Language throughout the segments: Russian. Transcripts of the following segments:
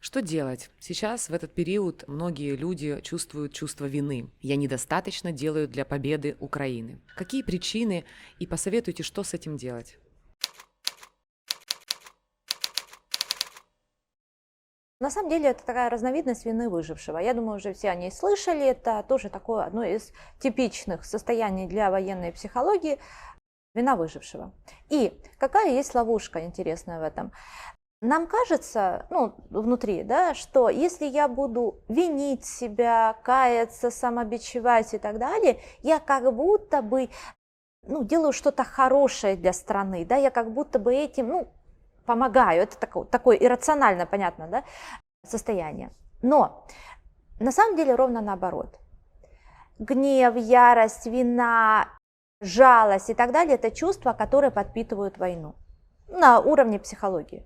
Что делать? Сейчас, в этот период, многие люди чувствуют чувство вины. Я недостаточно делаю для победы Украины. Какие причины и посоветуйте, что с этим делать? На самом деле это такая разновидность вины выжившего. Я думаю, уже все о ней слышали. Это тоже такое одно из типичных состояний для военной психологии – вина выжившего. И какая есть ловушка интересная в этом? Нам кажется, внутри, да, что если я буду винить себя, каяться, самобичевать и так далее, я как будто бы делаю что-то хорошее для страны, да, я как будто бы этим, помогаю. Это такое иррационально, понятно, да, состояние. Но на самом деле ровно наоборот. Гнев, ярость, вина, жалость и так далее – это чувства, которые подпитывают войну на уровне психологии.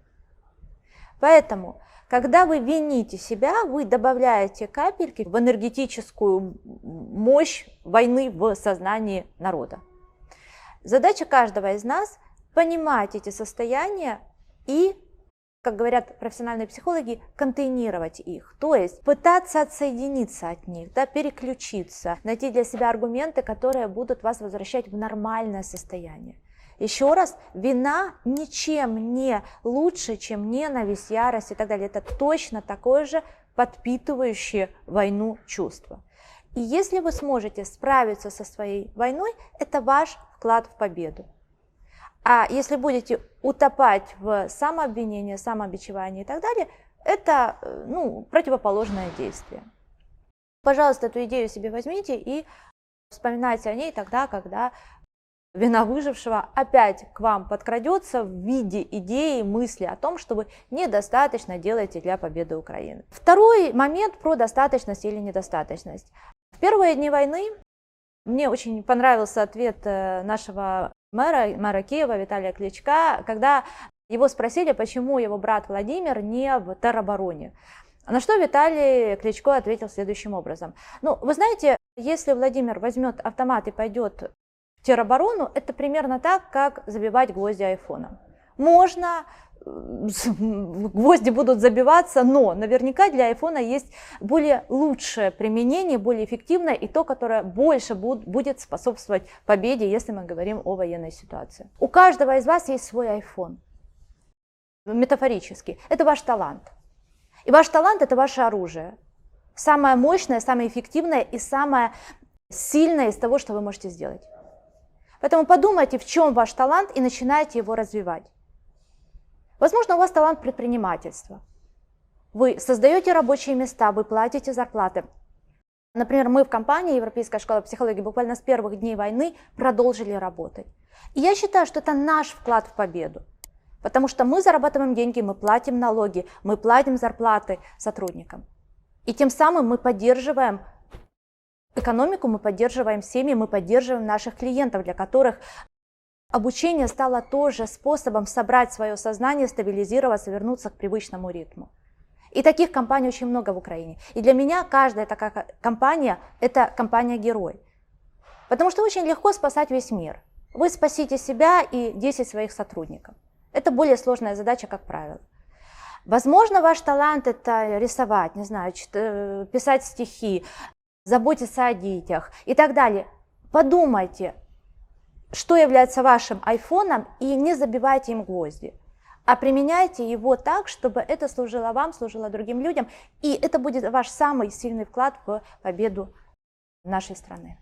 Поэтому, когда вы вините себя, вы добавляете капельки в энергетическую мощь войны в сознании народа. Задача каждого из нас – понимать эти состояния и, как говорят профессиональные психологи, контейнировать их. То есть пытаться отсоединиться от них, да, переключиться, найти для себя аргументы, которые будут вас возвращать в нормальное состояние. Еще раз, вина ничем не лучше, чем ненависть, ярость и так далее. Это точно такое же подпитывающее войну чувство. И если вы сможете справиться со своей войной, это ваш вклад в победу. А если будете утопать в самообвинении, самобичевании и так далее, это противоположное действие. Пожалуйста, эту идею себе возьмите и вспоминайте о ней тогда, когда вина выжившего опять к вам подкрадется в виде идеи, мысли о том, что вы недостаточно делаете для победы Украины. Второй момент про достаточность или недостаточность. В первые дни войны мне очень понравился ответ нашего мэра Киева Виталия Кличка, когда его спросили, почему его брат Владимир не в теробороне. На что Виталий Кличко ответил следующим образом. Вы знаете, если Владимир возьмет автомат и пойдет в тероборону, это примерно так, как забивать гвозди айфоном. Можно, гвозди будут забиваться, но наверняка для айфона есть более лучшее применение, более эффективное и то, которое больше будет способствовать победе, если мы говорим о военной ситуации. У каждого из вас есть свой айфон, метафорически. Это ваш талант. И ваш талант – это ваше оружие. Самое мощное, самое эффективное и самое сильное из того, что вы можете сделать. Поэтому подумайте, в чем ваш талант, и начинайте его развивать. Возможно, у вас талант предпринимательства. Вы создаете рабочие места, вы платите зарплаты. Например, мы в компании Европейская школа психологии буквально с первых дней войны продолжили работать. И я считаю, что это наш вклад в победу. Потому что мы зарабатываем деньги, мы платим налоги, мы платим зарплаты сотрудникам. И тем самым мы поддерживаем экономику, мы поддерживаем семьи, мы поддерживаем наших клиентов, для которых обучение стало тоже способом собрать свое сознание, стабилизироваться, вернуться к привычному ритму. И таких компаний очень много в Украине. И для меня каждая такая компания – это компания-герой. Потому что очень легко спасать весь мир. Вы спасите себя и 10 своих сотрудников. Это более сложная задача, как правило. Возможно, ваш талант – это рисовать, не знаю, писать стихи, заботиться о детях и так далее. Подумайте, что является вашим айфоном, и не забивайте им гвозди, а применяйте его так, чтобы это служило вам, служило другим людям, и это будет ваш самый сильный вклад в победу нашей страны.